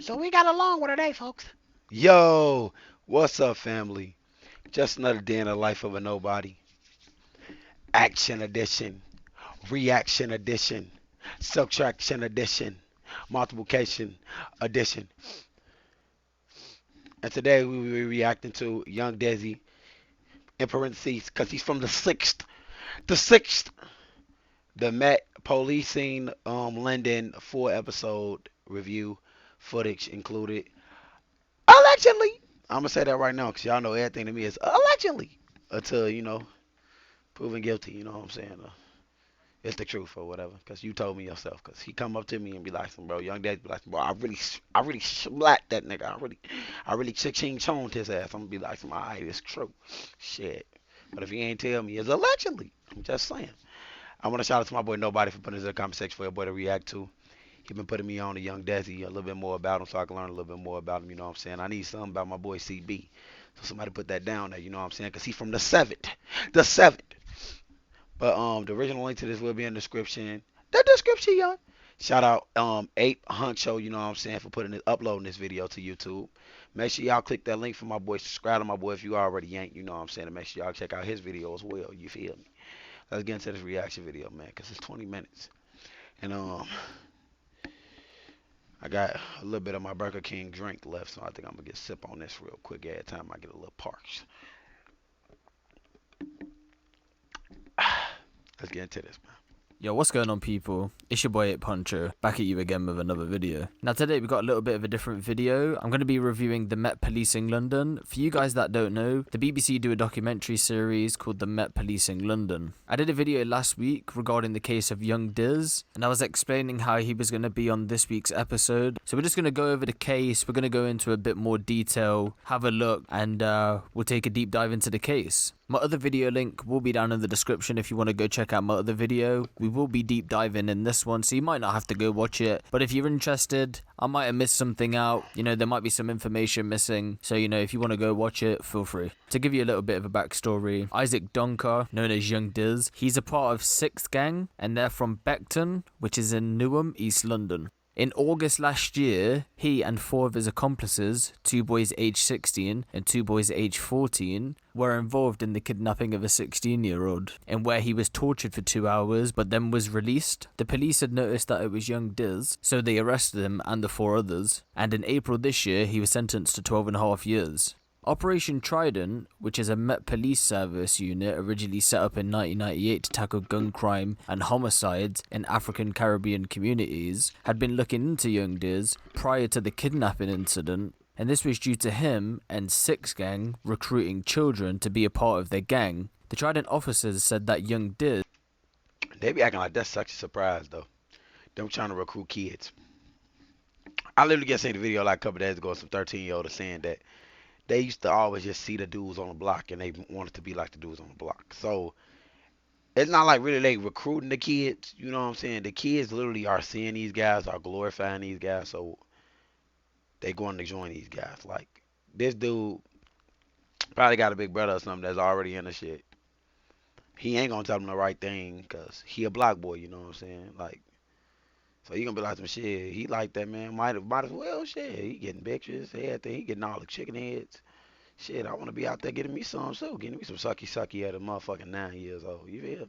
So we got along with today, folks. Yo, what's up, family? Just another day in the life of a nobody. Action edition, reaction edition, subtraction edition, multiplication edition. And today we will be reacting to Young Dizzy in parentheses because he's from the sixth, the Met Policing London 4 episode review footage included. Allegedly, I'm gonna say that right now because y'all know everything to me is allegedly until proven guilty. You know what I'm saying? It's the truth or whatever. Cause you told me yourself. Cause he come up to me and be like, "Bro, young dad be like, bro, I really slapped that nigga. I really ching chonged his ass." I'm gonna be like, "Alright, it's true, shit." But if he ain't tell me, it's allegedly. I'm just saying. I want to shout out to my boy Nobody for putting this in the comment section for your boy to react to. He been putting me on to Young Desi a little bit more about him so I can learn a little bit more about him. You know what I'm saying? I need something about my boy CB. So somebody put that down there. You know what I'm saying? Cause he's from the seventh. But the original link to this will be in the description. The description, y'all. Shout out Ape Huncho, you know what I'm saying, for uploading this video to YouTube. Make sure y'all click that link for my boy. Subscribe to my boy if you already ain't, you know what I'm saying. And make sure y'all check out his video as well. You feel me? Let's get into this reaction video, man, because it's 20 minutes. And I got a little bit of my Burger King drink left, so I think I'm gonna get a sip on this real quick every time I get a little parched. Let's get into this, man. Yo, what's going on, people? It's your boy It Poncho, back at you again with another video. Now today we got a little bit of a different video. I'm going to be reviewing the Met Policing London. For you guys that don't know, the BBC do a documentary series called the Met Policing London. I did a video last week regarding the case of young Dizz, and I was explaining how he was going to be on this week's episode. So we're just going to go over the case, we're going to go into a bit more detail, have a look, and we'll take a deep dive into the case. My other video link will be down in the description if you want to go check out my other video. We will be deep diving in this one, so you might not have to go watch it. But if you're interested, I might have missed something out. You know, there might be some information missing. So, you know, if you want to go watch it, feel free. To give you a little bit of a backstory, Isaac Donker, known as Young Dizz, he's a part of Sixth Gang, and they're from Beckton, which is in Newham, East London. In August last year, he and 4 of his accomplices, 2 boys aged 16 and 2 boys aged 14, were involved in the kidnapping of a 16-year-old, and where he was tortured for 2 hours but then was released. The police had noticed that it was young Dizz, so they arrested him and the 4 others, and in April this year he was sentenced to 12.5 years. Operation Trident, which is a Met Police Service unit originally set up in 1998 to tackle gun crime and homicides in African Caribbean communities, had been looking into young Dizz prior to the kidnapping incident, and this was due to him and Six Gang recruiting children to be a part of their gang. The Trident officers said that young Dizz They be acting like that's such a surprise, though. Them trying to recruit kids. I literally just seen the video like a couple days ago, some 13-year-old saying that they used to always just see the dudes on the block and they wanted to be like the dudes on the block. So it's not like really they recruiting the kids. You know what I'm saying? The kids literally are seeing these guys, are glorifying these guys, so they going to join these guys. Like this dude probably got a big brother or something that's already in the shit. He ain't gonna tell them the right thing because he a block boy. You know what I'm saying? Like, so you gonna be like some shit. He like that, man. Might as well shit. He getting bitches, everything. He getting all the chicken heads. Shit, I want to be out there getting me some too. Getting me some sucky at a motherfucking 9 years old. You feel?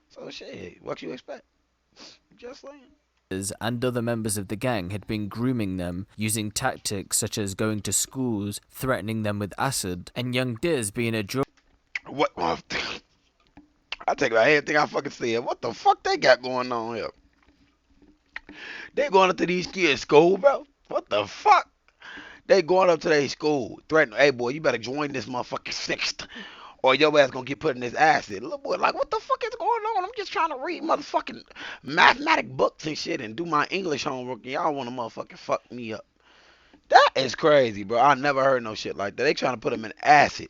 So shit, what you expect? Just saying. and other members of the gang had been grooming them using tactics such as going to schools, threatening them with acid, and young Dizz being a drug What? I take back everything I fucking said. What the fuck they got going on here? They going up to these kids' school, bro. What the fuck? They going up to their school, threatening, hey boy, you better join this motherfucking sixth, or your ass gonna get put in this acid. Little boy, like, what the fuck is going on? I'm just trying to read motherfucking mathematic books and shit and do my English homework, and y'all wanna motherfucking fuck me up. That is crazy, bro. I never heard no shit like that. They trying to put him in acid.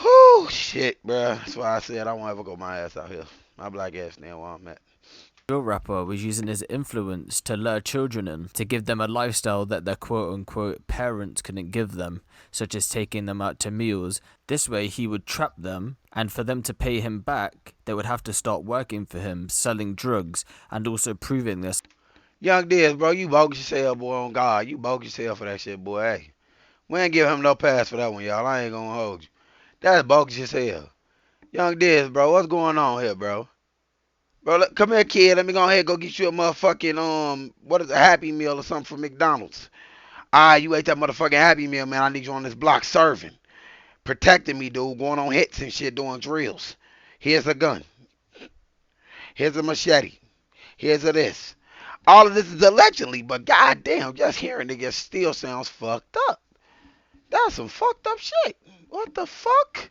Whoo, shit, bro. That's why I said I won't ever go my ass out here. My black ass now where I'm at. rapper was using his influence to lure children in, to give them a lifestyle that their quote-unquote parents couldn't give them, such as taking them out to meals. This way he would trap them, and for them to pay him back, they would have to start working for him, selling drugs, and also proving this. Young Dizz, bro, you bogus as hell, boy, on God. You bogus as hell for that shit, boy. Hey, we ain't give him no pass for that one, y'all. I ain't gonna hold you. That's bogus as hell. Young Dizz, bro, what's going on here, bro? Bro, come here, kid. Let me go ahead and go get you a motherfucking, what is a Happy Meal or something from McDonald's. You ate that motherfucking Happy Meal, man. I need you on this block serving. Protecting me, dude. Going on hits and shit, doing drills. Here's a gun. Here's a machete. Here's a this. All of this is allegedly, but goddamn, just hearing it still sounds fucked up. That's some fucked up shit. What the fuck?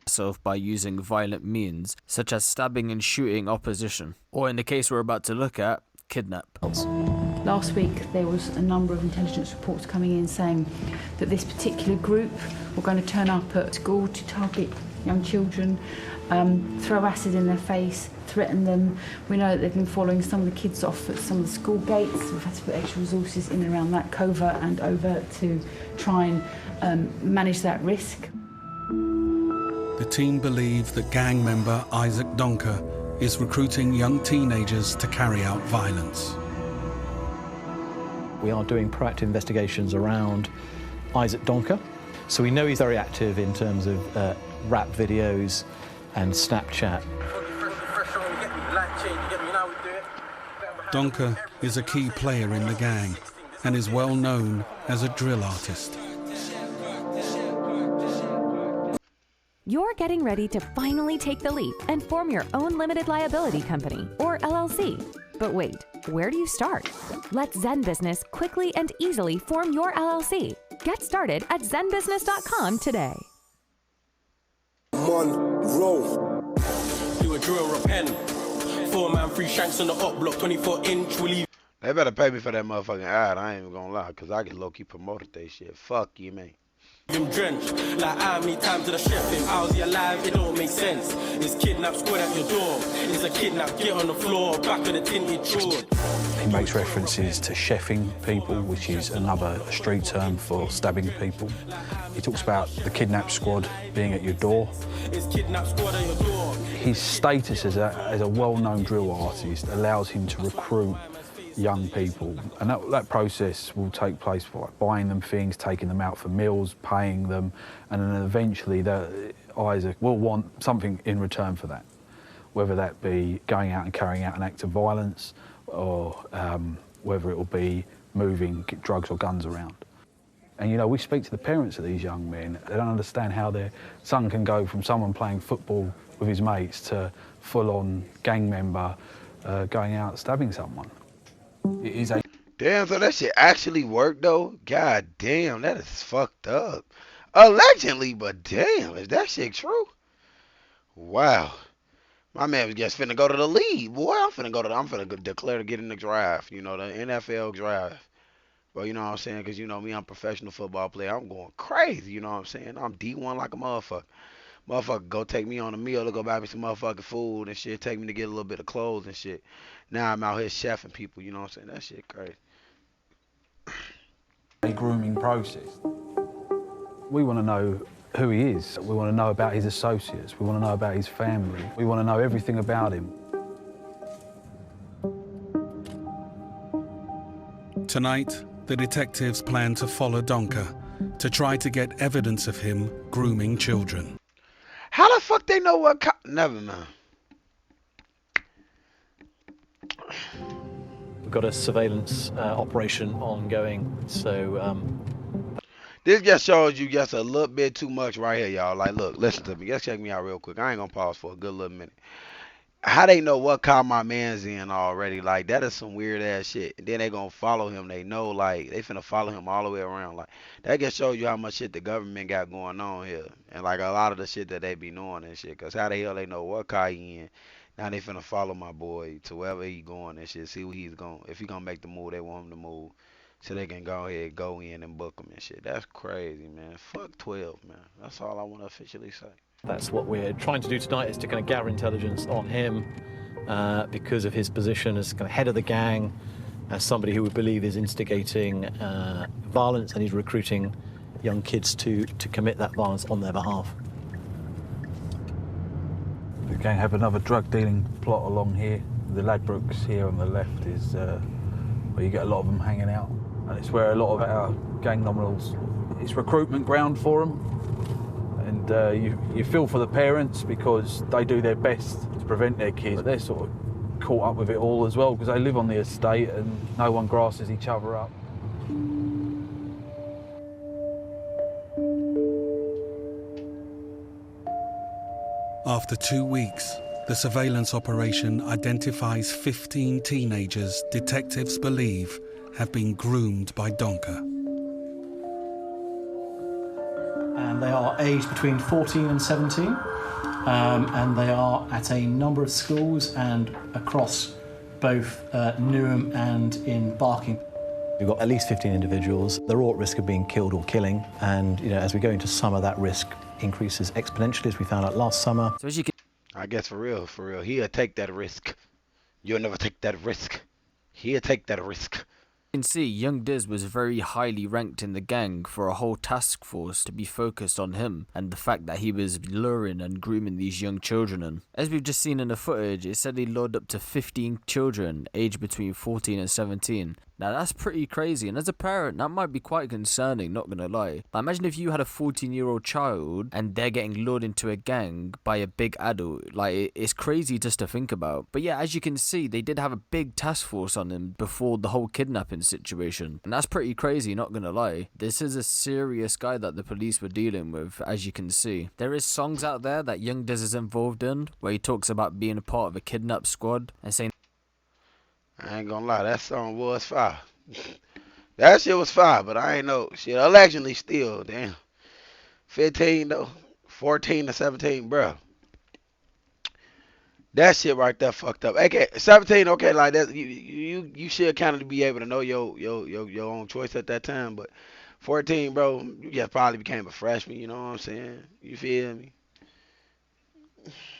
Self by using violent means, such as stabbing and shooting opposition, or in the case we're about to look at, kidnap. Last week there was a number of intelligence reports coming in saying that this particular group were going to turn up at school to target young children, throw acid in their face, threaten them. We know that they've been following some of the kids off at some of the school gates. We've had to put extra resources in and around that, covert and overt, to try and manage that risk. The team believe that gang member Isaac Donker is recruiting young teenagers to carry out violence. We are doing proactive investigations around Isaac Donker. So we know he's very active in terms of rap videos and Snapchat. Donker is a key player in the gang and is well known as a drill artist. You're getting ready to finally take the leap and form your own limited liability company, or LLC. But wait, where do you start? Let Zen Business quickly and easily form your LLC. Get started at zenbusiness.com today. Monroe. Do a drill, repent. 4-man, 3 shanks on the up block, 24-inch, will leave. They better pay me for that motherfucking ad. I ain't even gonna lie, cause I can low-key promoted that shit. Fuck you, man. Him drenched, like how many times did I chef him? How's he alive? It don't make sense. It's kidnap squad at your door. It's a kidnap, get on the floor, back of the tinted drawer. He makes references to chefing people, which is another street term for stabbing people. He talks about the kidnap squad being at your door. It's kidnap squad at your door. His status as a well-known drill artist allows him to recruit young people, and that process will take place by buying them things, taking them out for meals, paying them, and then eventually Isaac will want something in return for that, whether that be going out and carrying out an act of violence, or whether it will be moving drugs or guns around. And you know, we speak to the parents of these young men. They don't understand how their son can go from someone playing football with his mates to full-on gang member going out stabbing someone. It is a... Damn, so that shit actually worked though? God damn, that is fucked up. Allegedly, but damn, is that shit true? Wow. My man was just finna go to the league, boy. I'm finna go declare to get in the draft, you know, the NFL draft. But you know what I'm saying? Because you know me, I'm a professional football player. I'm going crazy, you know what I'm saying? I'm D1 like a motherfucker. Motherfucker go take me on a meal to go buy me some motherfucking food and shit. Take me to get a little bit of clothes and shit. Now I'm out here chefing people, you know what I'm saying? That shit crazy. A grooming process. We want to know who he is. We want to know about his associates. We want to know about his family. We want to know everything about him. Tonight, the detectives plan to follow Donker to try to get evidence of him grooming children. How the fuck they know what never mind. We've got a surveillance operation ongoing, so... This just shows you just a little bit too much right here, y'all. Like, look, listen to me. Just check me out real quick. I ain't gonna pause for a good little minute. How they know what car my man's in already? Like, that is some weird ass shit. And then they gonna follow him. They know, like, they finna follow him all the way around. Like, that just shows you how much shit the government got going on here. And, like, a lot of the shit that they be doing and shit. Because how the hell they know what car he in? Now they finna follow my boy to wherever he going and shit. See what he's going. If he gonna make the move, they want him to move. So they can go ahead, go in and book him and shit. That's crazy, man. Fuck 12, man. That's all I want to officially say. That's what we're trying to do tonight, is to kind of gather intelligence on him because of his position as kind of head of the gang, as somebody who we believe is instigating violence, and he's recruiting young kids to commit that violence on their behalf. The gang have another drug dealing plot along here. The Ladbrokes here on the left is where where you get a lot of them hanging out. And it's where a lot of our gang nominals, it's recruitment ground for them. And you feel for the parents because they do their best to prevent their kids, but they're sort of caught up with it all as well because they live on the estate and no one grasses each other up. After 2 weeks, the surveillance operation identifies 15 teenagers detectives believe have been groomed by Donker. And they are aged between 14 and 17, and they are at a number of schools and across both Newham and in Barking. We've got at least 15 individuals. They're all at risk of being killed or killing, and as we go into summer, that risk increases exponentially, as we found out last summer. So as you can I guess for real, he'll take that risk. You'll never take that risk. He'll take that risk. see, young Dizz was very highly ranked in the gang for a whole task force to be focused on him and the fact that he was luring and grooming these young children in. As we've just seen in the footage, it said he lured up to 15 children aged between 14 and 17. Now that's pretty crazy, and as a parent that might be quite concerning, not gonna lie. Like, imagine if you had a 14-year-old child and they're getting lured into a gang by a big adult. Like, it's crazy just to think about. But yeah, as you can see, they did have a big task force on him before the whole kidnapping situation, and that's pretty crazy, not gonna lie. This is a serious guy that the police were dealing with, as you can see. There is songs out there that young Dizz is involved in where he talks about being a part of a kidnap squad and saying, I ain't gonna lie, that song was fire. That shit was fire, but I ain't know. Shit, allegedly still, damn. 15 though, 14 to 17, bro. That shit right there fucked up. Okay, 17, okay, like that, you should kind of be able to know your own choice at that time, but 14, bro, you just probably became a freshman, you know what I'm saying? You feel me?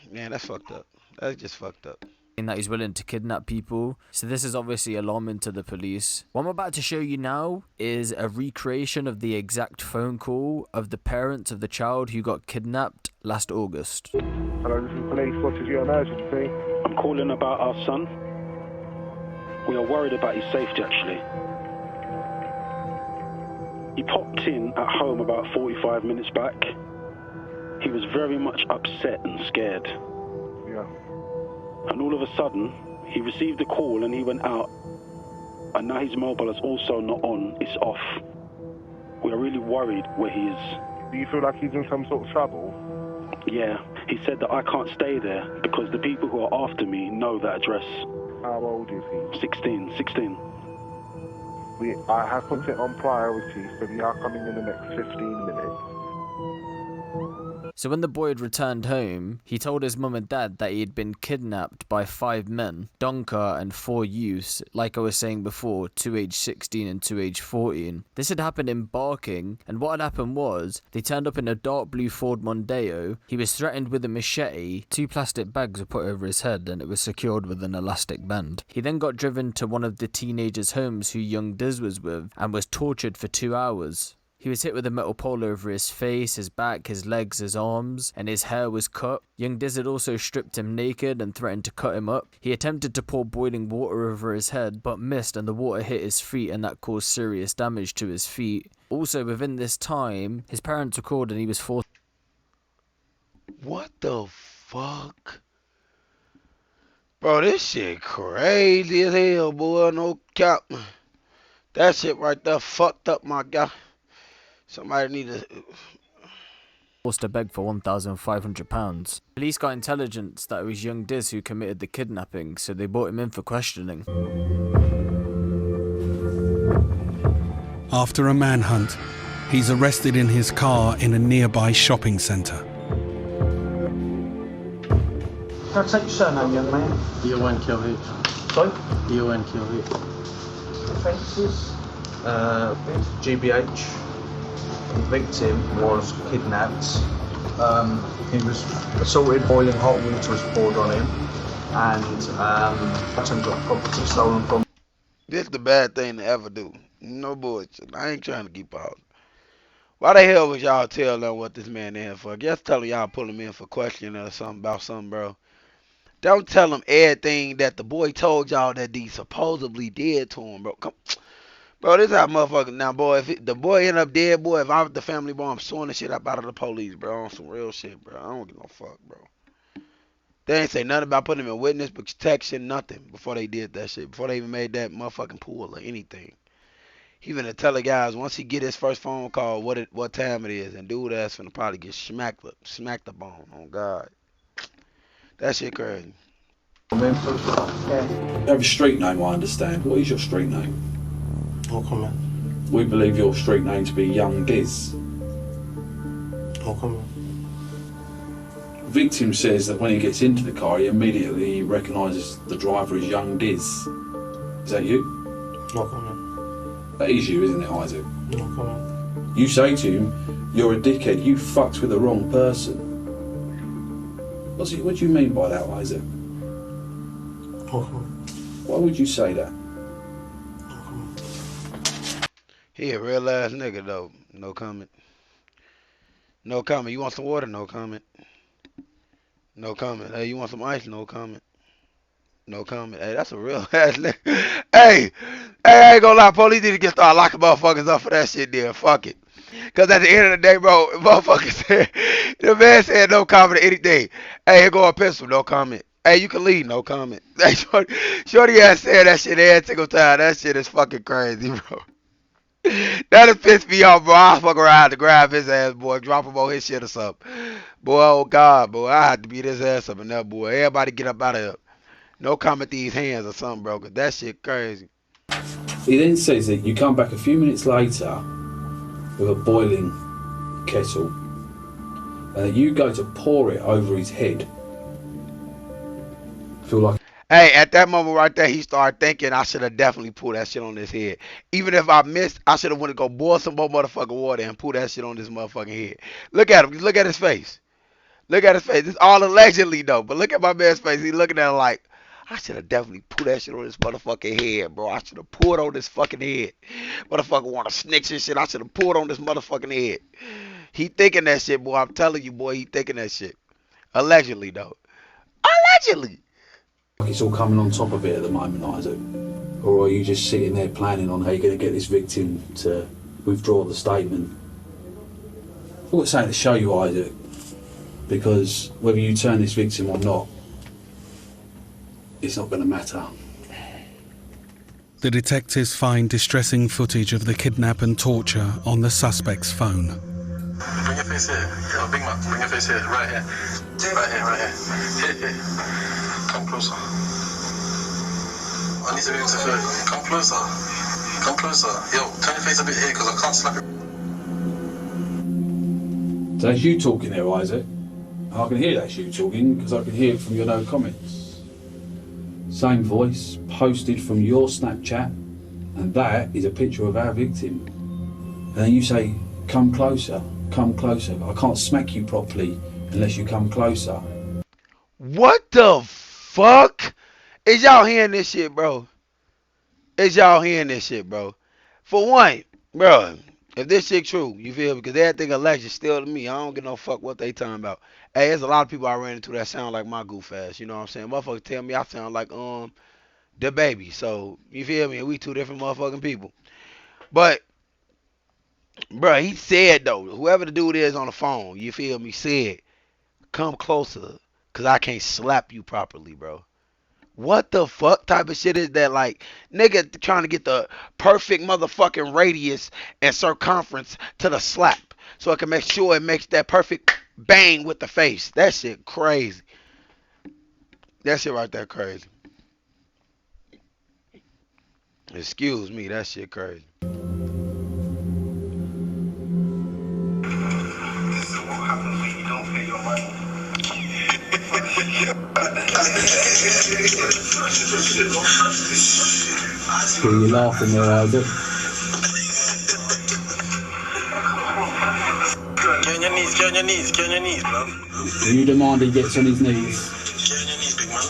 Man, that's fucked up. That's just fucked up. that he's willing to kidnap people. So this is obviously alarming to the police. What I'm about to show you now is a recreation of the exact phone call of the parents of the child who got kidnapped last August. Hello, this is police. What is your emergency? I'm calling about our son. We are worried about his safety, actually. He popped in at home about 45 minutes back. He was very much upset and scared. Yeah. And all of a sudden, he received a call and he went out. And now his mobile is also not on, it's off. We are really worried where he is. Do you feel like he's in some sort of trouble? Yeah, he said that I can't stay there because the people who are after me know that address. How old is he? 16. I have put it on priority, so we are coming in the next 15 minutes. So when the boy had returned home, he told his mum and dad that he had been kidnapped by 5 men, Donker and 4 youths, like I was saying before, 2 age 16 and 2 age 14. This had happened in Barking, and what had happened was, they turned up in a dark blue Ford Mondeo, he was threatened with a machete, 2 plastic bags were put over his head and it was secured with an elastic band. He then got driven to one of the teenagers' homes who young Dizz was with, and was tortured for 2 hours. He was hit with a metal pole over his face, his back, his legs, his arms, and his hair was cut. Young Dizz had also stripped him naked and threatened to cut him up. He attempted to pour boiling water over his head, but missed and the water hit his feet and that caused serious damage to his feet. Also, within this time, his parents were called and he was forced. What the fuck? Bro, this shit crazy as hell, boy. No cap. That shit right there fucked up, my guy. Somebody need to... Forced to beg for £1,500. Police got intelligence that it was young Dizz who committed the kidnapping, so they brought him in for questioning. After a manhunt, he's arrested in his car in a nearby shopping centre. Can I take your surname, young man? D-O-N Kilhead. Sorry? D-O-N Kilhead. Offences? GBH. The victim was kidnapped. He was assaulted, boiling hot water was poured on him, and items of property stolen from. This is the bad thing to ever do. No bullshit. I ain't trying to keep out. Why the hell would y'all tell them what this man in here for? Just tell him y'all pull him in for questioning or something about something, bro. Don't tell him everything that the boy told y'all that he supposedly did to him, bro. Bro, this how motherfucker. Now, boy, if the boy end up dead, boy, if I was the family, bro, I'm suing the shit up out of the police, bro. On some real shit, bro. I don't give no fuck, bro. They ain't say nothing about putting him in witness protection, nothing, before they did that shit. Before they even made that motherfucking pool or anything. He finna tell the guys once he get his first phone call what time it is, and dude ass finna probably get smacked up on God. That shit crazy. You have a street name, I understand. What is your street name? How come, man? We believe your street name to be Young Dizz. How come, man? Victim says that when he gets into the car, he immediately recognises the driver as Young Dizz. Is that you? How come, man? That is you, isn't it, Isaac? How come, man? You say to him, you're a dickhead, you fucked with the wrong person. What do you mean by that, Isaac? How come? Why would you say that? He a real ass nigga though. No comment. No comment. You want some water? No comment. No comment. Hey, you want some ice? No comment. No comment. Hey, that's a real ass nigga. Hey, I ain't gonna lie. Police need to get started locking motherfuckers up for that shit there. Fuck it. Cause at the end of the day, bro, motherfuckers said, the man said no comment to anything. Hey, here go a pistol. No comment. Hey, you can leave. No comment. Hey, Shorty ass said that shit every single time. That shit is fucking crazy, bro. That'll piss me off, bro. I'll fuck around to grab his ass, boy. Drop him on his shit or something. Boy, oh God, boy. I have to beat his ass up in that, boy. Everybody get up out of here. No comment these hands or something, bro. Cause that shit crazy. He then says that you come back a few minutes later with a boiling kettle and that you go to pour it over his head. Feel like... Hey, at that moment right there, he started thinking I should have definitely pulled that shit on his head. Even if I missed, I should have went to go boil some more motherfucking water and pull that shit on this motherfucking head. Look at him. Look at his face. Look at his face. It's all allegedly, though. But look at my man's face. He's looking at him like, I should have definitely put that shit on this motherfucking head, bro. I should have poured on this fucking head. Motherfucker want to snitch and shit. I should have poured on this motherfucking head. He thinking that shit, boy. I'm telling you, boy. He thinking that shit. Allegedly, though. Allegedly. It's all coming on top of it at the moment, Isaac. Or are you just sitting there planning on how you're going to get this victim to withdraw the statement? I've got something to show you, Isaac. Because whether you turn this victim or not, it's not going to matter. The detectives find distressing footage of the kidnap and torture on the suspect's phone. Bring your face here. Yo, Big Man, bring your face here. Right here. Right here, right here. Here, here. Come closer. I need to be able to feel it. Come closer. Come closer. Yo, turn your face a bit here because I can't slap it. So that's you talking there, Isaac. I can hear that's you talking because I can hear it from your no comments. Same voice, posted from your Snapchat, and that is a picture of our victim. And then you say, come closer, come closer. I can't smack you properly unless you come closer. What the fuck? Is y'all hearing this shit, bro? Is y'all hearing this shit, bro? For one, bro, if this shit true, you feel me? Because everything alleged still to me. I don't give no fuck what they talking about. Hey, there's a lot of people I ran into that sound like my goof ass. You know what I'm saying? Motherfuckers tell me I sound like the baby. So you feel me? We two different motherfucking people. But bro, he said though, whoever the dude is on the phone, you feel me? Said, come closer, cause I can't slap you properly, bro. What the fuck type of shit is that? Like, nigga trying to get the perfect motherfucking radius and circumference to the slap so it can make sure it makes that perfect bang with the face. That shit crazy. That shit right there crazy. Excuse me, that shit crazy. So what happens when you don't pay your money? Are you laughing there, Isaac? Get on your knees, get on your knees, get on your knees, bro. Are you the man that gets on his knees? Get on your knees, big man.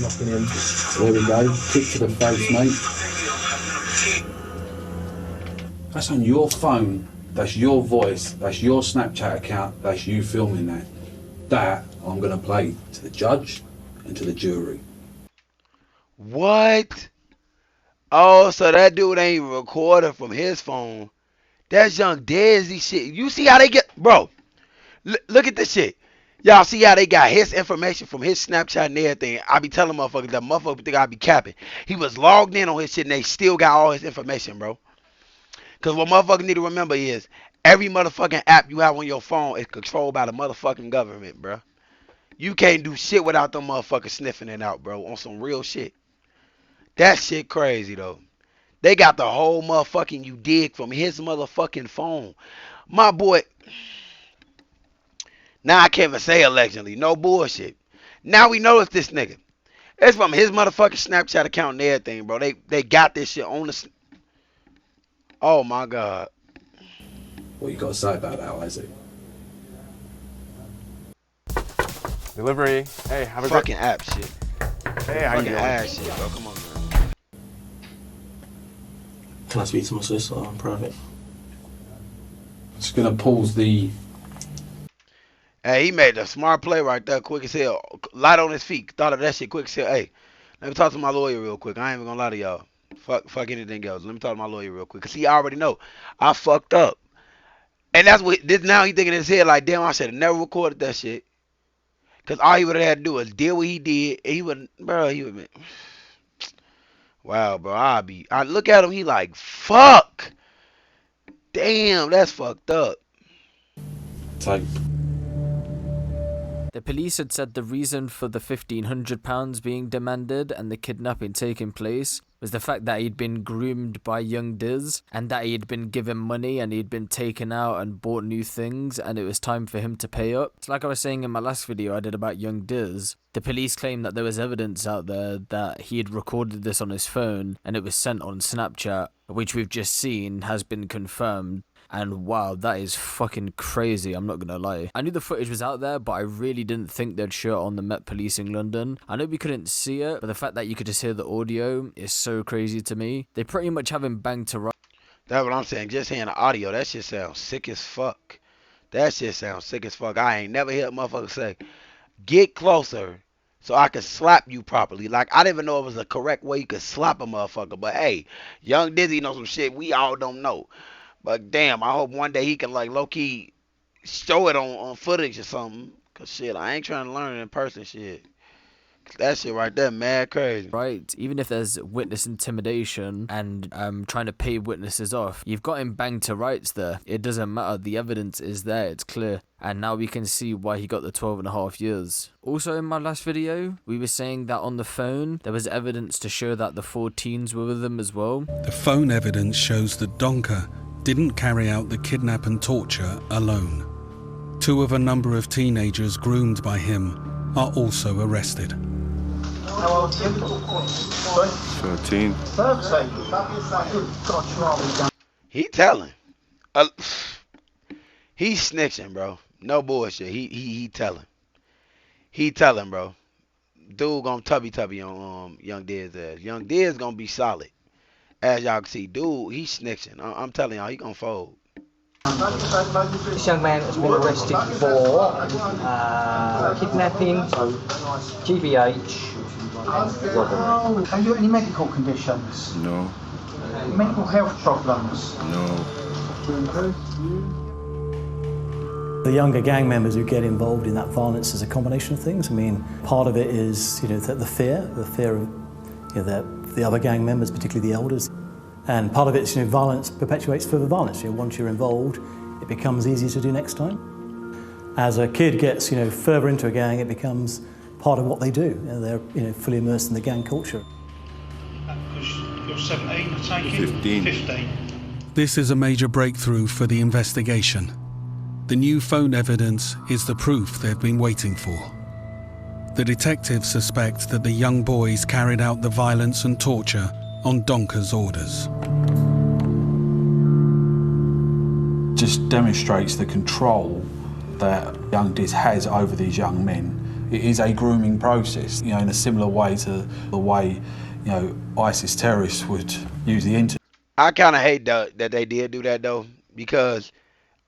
Knocking him. There we go. Kick to the face, mate. That's on your phone. That's your voice. That's your Snapchat account. That's you filming that. That, I'm going to play to the judge and to the jury. What? Oh, so that dude ain't even recording from his phone. That's young Dizzy shit. You see how they get, bro? Look at this shit. Y'all see how they got his information from his Snapchat and everything. I be telling motherfuckers that motherfucker think I be capping. He was logged in on his shit and they still got all his information, bro. Because what motherfuckers need to remember is every motherfucking app you have on your phone is controlled by the motherfucking government, bro. You can't do shit without them motherfuckers sniffing it out, bro, on some real shit. That shit crazy, though. They got the whole motherfucking you dig from his motherfucking phone. My boy. Now I can't even say allegedly. No bullshit. Now we know it's this nigga. It's from his motherfucking Snapchat account and everything, bro. They got this shit on the... Oh, my God. What you got to say about that, Isaac? Delivery. Hey, have a fucking app shit. Hey, how you doing? Ass shit, bro. Come on, man. Can I speak to my sister on private? Just going to pause the... Hey, he made a smart play right there, quick as hell. Light on his feet. Thought of that shit quick as hell. Hey, let me talk to my lawyer real quick. I ain't even gonna lie to y'all. Fuck anything else. Let me talk to my lawyer real quick. Cause he already know I fucked up. And that's what this now he thinking in his head like, damn, I should have never recorded that shit. Cause all he would have had to do was deal what he did. And he would, bro, he would. Wow, bro, I look at him. He like, fuck. Damn, that's fucked up. Type. The police had said the reason for the £1,500 being demanded and the kidnapping taking place was the fact that he'd been groomed by young Dizz and that he'd been given money and he'd been taken out and bought new things and it was time for him to pay up. It's like I was saying in my last video I did about young Dizz. The police claimed that there was evidence out there that he had recorded this on his phone and it was sent on Snapchat, which we've just seen has been confirmed. And wow, that is fucking crazy, I'm not gonna lie. I knew the footage was out there, but I really didn't think they'd show it on the Met Policing London. I know we couldn't see it, but the fact that you could just hear the audio is so crazy to me. They pretty much have him banged to right. That's what I'm saying. Just hearing the audio, that shit sounds sick as fuck. That shit sounds sick as fuck. I ain't never heard a motherfucker say, get closer so I could slap you properly. Like, I didn't even know it was the correct way you could slap a motherfucker. But hey, young Dizzy knows some shit we all don't know. But damn, I hope one day he can like low-key show it on footage or something. Cause shit, I ain't trying to learn it in person shit. That shit right there, mad crazy. Right, even if there's witness intimidation and trying to pay witnesses off, you've got him banged to rights there. It doesn't matter, the evidence is there, it's clear. And now we can see why he got the 12.5 years. Also in my last video, we were saying that on the phone, there was evidence to show that the 4 teens were with him as well. The phone evidence shows that Donker didn't carry out the kidnap and torture alone. 2 of a number of teenagers groomed by him are also arrested. How old are you? 13. 13? He telling. He's snitching, bro. No bullshit. He telling. He telling, bro. Dude gonna tubby on young Dizz ass. Young Dizz gonna be solid. As y'all can see, dude, he's snitching. I'm telling y'all, he gonna fold. This young man has been arrested for kidnapping, GBH, and robbery. Have you got any medical conditions? No. Mental health problems? No. The younger gang members who get involved in that violence is a combination of things. I mean, part of it is, the fear of, the other gang members, particularly the elders. And part of it is, violence perpetuates further violence. Once you're involved, it becomes easier to do next time. As a kid gets, further into a gang, it becomes part of what they do. They're, fully immersed in the gang culture. Because you're 17, I take it? 15. 15. This is a major breakthrough for the investigation. The new phone evidence is the proof they've been waiting for. The detectives suspect that the young boys carried out the violence and torture on Donker's orders. Just demonstrates the control that young Dizz has over these young men. It is a grooming process, in a similar way to the way, ISIS terrorists would use the internet. I kind of hate that they did do that though, because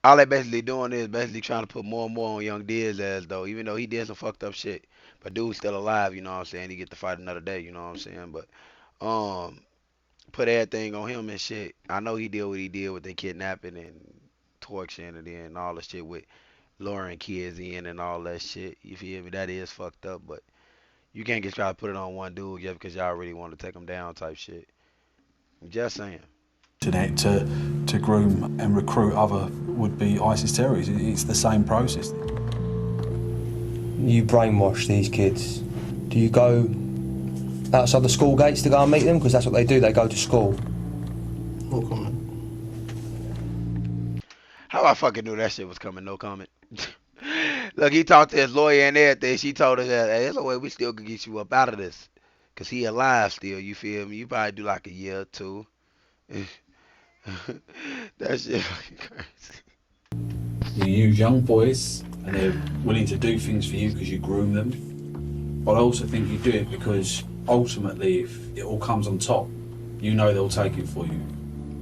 all they basically doing is basically trying to put more and more on young Dizz ass though, even though he did some fucked up shit. But dude's still alive, you know what I'm saying? He get to fight another day, you know what I'm saying? But put everything on him and shit. I know he did what he did with the kidnapping and torturing and then all the shit with luring kids in and all that shit. You feel me? That is fucked up, but you can't just try to put it on one dude just because y'all really want to take him down type shit. I'm just saying. To groom and recruit other would-be ISIS terrorists. It's the same process. You brainwash these kids. Do you go outside the school gates to go and meet them? Because that's what they do, they go to school. No comment. How I fucking knew that shit was coming, no comment. Look, he talked to his lawyer and everything. She told us that, hey, there's a way we still could get you up out of this. Because he alive still, you feel me? You probably do like a year or two. That shit fucking crazy. You use young boys and they're willing to do things for you because you groom them. But I also think you do it because ultimately, if it all comes on top, you know they'll take it for you.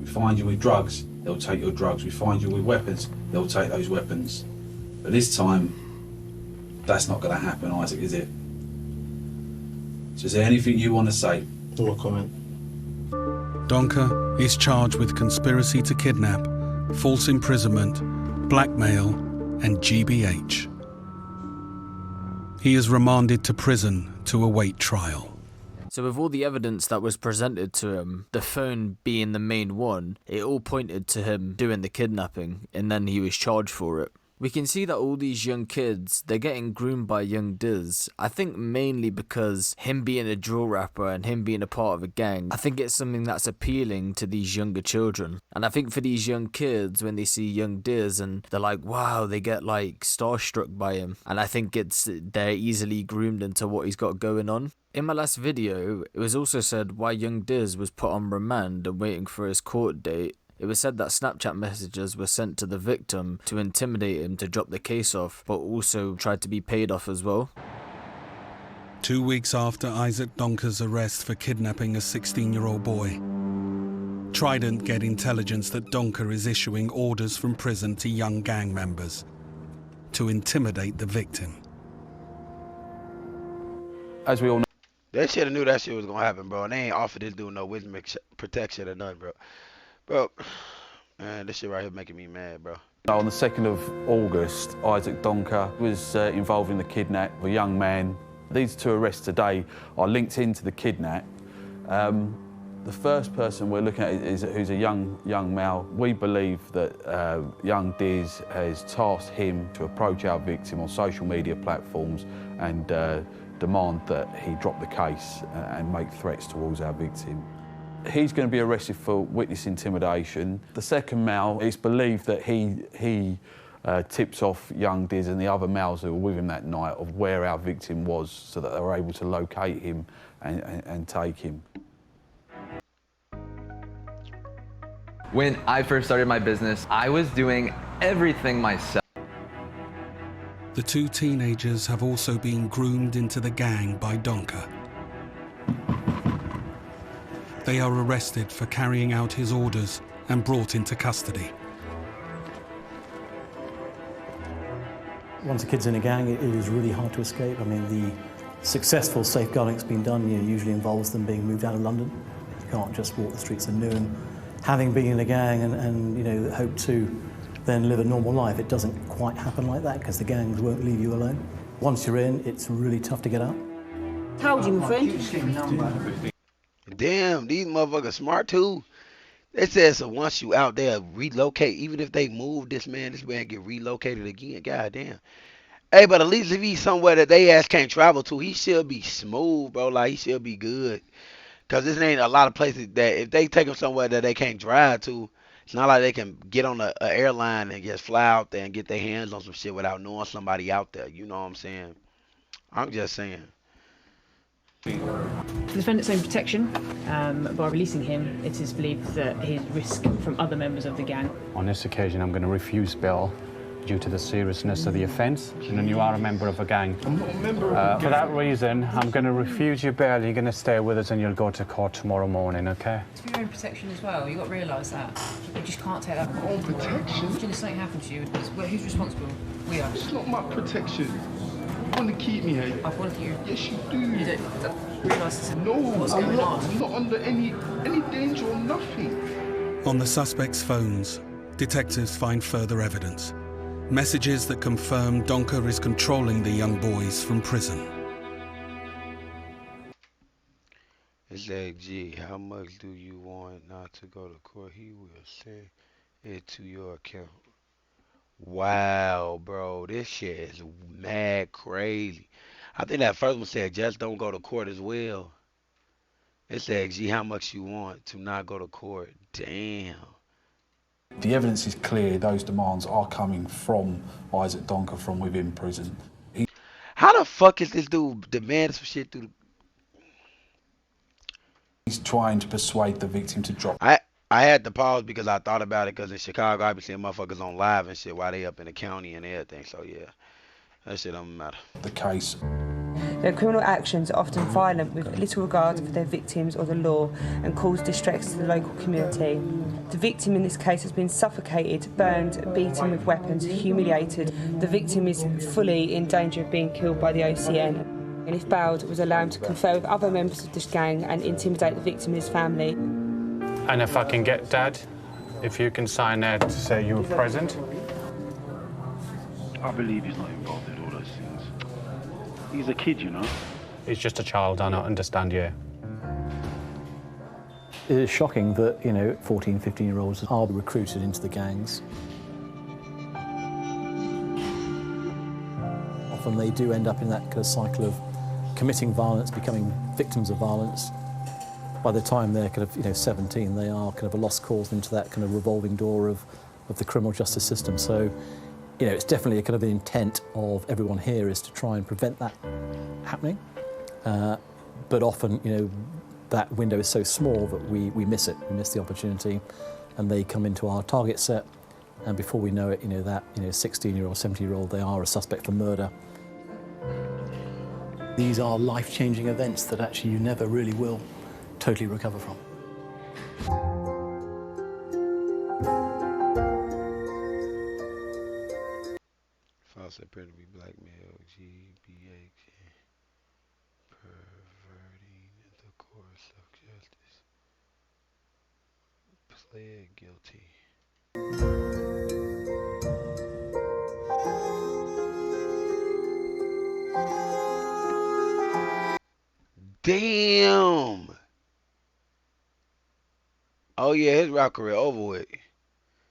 We find you with drugs, they'll take your drugs. We find you with weapons, they'll take those weapons. But this time, that's not going to happen, Isaac, is it? So is there anything you want to say? No comment. Donker is charged with conspiracy to kidnap, false imprisonment, blackmail, and GBH. He is remanded to prison to await trial. So with all the evidence that was presented to him, the phone being the main one, it all pointed to him doing the kidnapping, and then he was charged for it. We can see that all these young kids, they're getting groomed by young Dizz. I think mainly because him being a drill rapper and him being a part of a gang, I think it's something that's appealing to these younger children. And I think for these young kids, when they see young Dizz and they're like, wow, they get like starstruck by him. And I think they're easily groomed into what he's got going on. In my last video, it was also said why young Dizz was put on remand and waiting for his court date. It was said that Snapchat messages were sent to the victim to intimidate him to drop the case off, but also tried to be paid off as well. 2 weeks after Isaac Donker's arrest for kidnapping a 16-year-old boy, Trident get intelligence that Donker is issuing orders from prison to young gang members to intimidate the victim. As we all know, they should have knew that shit was going to happen, bro. And they ain't offered this dude no wisdom protection or nothing, bro. Bro, man, this shit right here making me mad, bro. on the 2nd of August, Isaac Donker was involved in the kidnap of a young man. These 2 arrests today are linked into the kidnap. The first person we're looking at is who's a young male. We believe that young Dizz has tasked him to approach our victim on social media platforms and demand that he drop the case and make threats towards our victim. He's going to be arrested for witness intimidation. The second male, it's believed that he tips off young Dizz and the other males who were with him that night of where our victim was so that they were able to locate him and take him. When I first started my business, I was doing everything myself. The 2 teenagers have also been groomed into the gang by Donker. They are arrested for carrying out his orders and brought into custody. Once a kid's in a gang, it is really hard to escape. I mean, the successful safeguarding that's been done usually involves them being moved out of London. You can't just walk the streets of Newham. Having been in a gang and hope to then live a normal life, it doesn't quite happen like that because the gangs won't leave you alone. Once you're in, it's really tough to get out. How old are you, my friend? Damn, these motherfuckers smart too. They said so once you out there, relocate. Even if they move this man get relocated again. God damn. Hey, but at least if he's somewhere that they ass can't travel to, he should be smooth, bro. Like, he should be good. Because this ain't a lot of places that if they take him somewhere that they can't drive to, it's not like they can get on an airline and just fly out there and get their hands on some shit without knowing somebody out there. You know what I'm saying? I'm just saying. For the defendant's own protection, by releasing him, it is believed that his risk from other members of the gang. On this occasion, I'm going to refuse bail due to the seriousness of the offence, and you are a member of a gang. I'm not a member of a gang. For that reason, I'm going to refuse your bail. You're going to stay with us and you'll go to court tomorrow morning, okay? It's for your own protection as well. You've got to realise that. You just can't take that. My own protection? Imagine if something happened to you. Who's responsible? We are. It's not my protection. You want to keep me here? I want you. Yes, you do. You don't realise what's going on. I'm not under any danger or nothing. On the suspect's phones, detectives find further evidence. Messages that confirm Donker is controlling the young boys from prison. It's like, gee, how much do you want not to go to court? He will send it to your account. Wow, bro, this shit is mad crazy. I think that first one said just don't go to court as well. It said, gee, how much you want to not go to court? Damn. The evidence is clear. Those demands are coming from Isaac Donker from within prison. How the fuck is this dude demanding some shit through the... He's trying to persuade the victim to drop. I had to pause because I thought about it, because in Chicago I be seeing motherfuckers on live and shit while they up in the county and everything. So yeah, that shit don't matter. The case. Their criminal actions are often violent with little regard for their victims or the law and cause distress to the local community. The victim in this case has been suffocated, burned, beaten with weapons, humiliated. The victim is fully in danger of being killed by the OCN. And if bailed, was allowed to confer with other members of this gang and intimidate the victim and his family. And if I can get Dad, if you can sign there to say you were present. I believe he's not involved in all those things. He's a kid, you know. He's just a child, I don't understand you. It is shocking that, 14, 15-year-olds are recruited into the gangs. Often they do end up in that kind of cycle of committing violence, becoming victims of violence. By the time they're 17, they are kind of a lost cause into that kind of revolving door of the criminal justice system. So, it's definitely a kind of the intent of everyone here is to try and prevent that happening. But often, that window is so small that we miss it. We miss the opportunity, and they come into our target set, and before we know it, that 16-year-old, 17-year-old, they are a suspect for murder. These are life-changing events that actually you never really will totally recover from. False appear to be blackmail, GBH, perverting the course of justice. Pled guilty. Damn. Oh yeah, his rap career over with.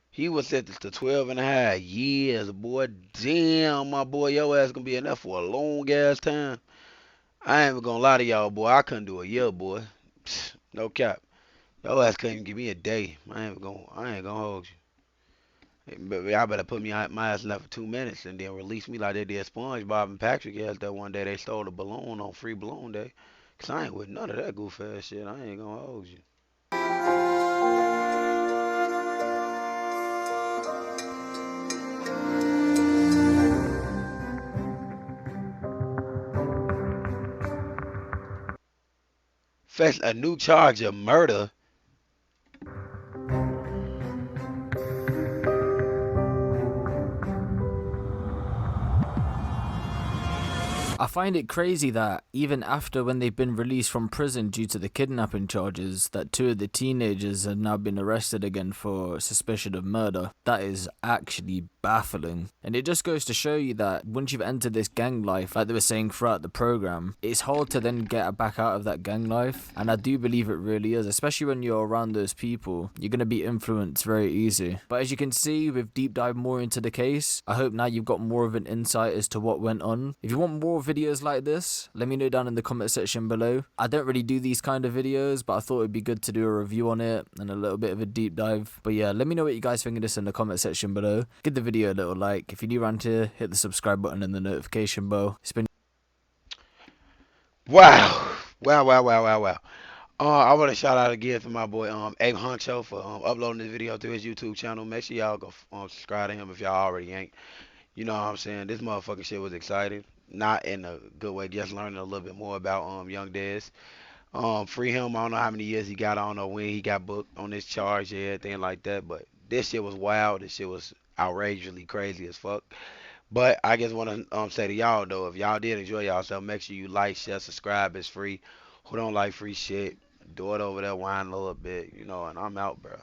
He was sentenced to 12.5 years, boy. Damn, my boy, your ass gonna be in there for a long ass time. I ain't even gonna lie to y'all, boy. I couldn't do a year, boy. Psst, no cap. Your ass couldn't even give me a day. I ain't gonna hold you. But y'all better put me my ass in there for 2 minutes and then release me like they did SpongeBob and Patrick ass that one day they stole a balloon on Free Balloon Day. Cause I ain't with none of that goof ass shit. I ain't gonna hold you. Face a new charge of murder. I find it crazy that even after when they've been released from prison due to the kidnapping charges, that 2 of the teenagers have now been arrested again for suspicion of murder. That is actually baffling. And it just goes to show you that once you've entered this gang life, like they were saying throughout the program, it's hard to then get back out of that gang life. And I do believe it really is, especially when you're around those people. You're going to be influenced very easy. But as you can see, we've deep dived more into the case. I hope now you've got more of an insight as to what went on. If you want more videos like this, let me know down in the comment section below. I don't really do these kind of videos, but I thought it'd be good to do a review on it and a little bit of a deep dive. But yeah, let me know what you guys think of this in the comment section below. Give the video a little like. If you're new around here, hit the subscribe button and the notification bell. It's been Wow. I want to shout out again to my boy Abe Honcho for uploading this video to his YouTube channel. Make sure y'all go subscribe to him if y'all already ain't. You know what I'm saying? This motherfucking shit was exciting. Not in a good way, just learning a little bit more about young Dez. Free him. I don't know how many years he got. I don't know when he got booked on this charge and everything like that. But this shit was wild. This shit was outrageously crazy as fuck. But I just want to say to y'all though, if y'all did enjoy yourself, make sure you like, share, subscribe. It's free. Who don't like free shit? Do it over there, whine a little bit, you know. And I'm out, bro.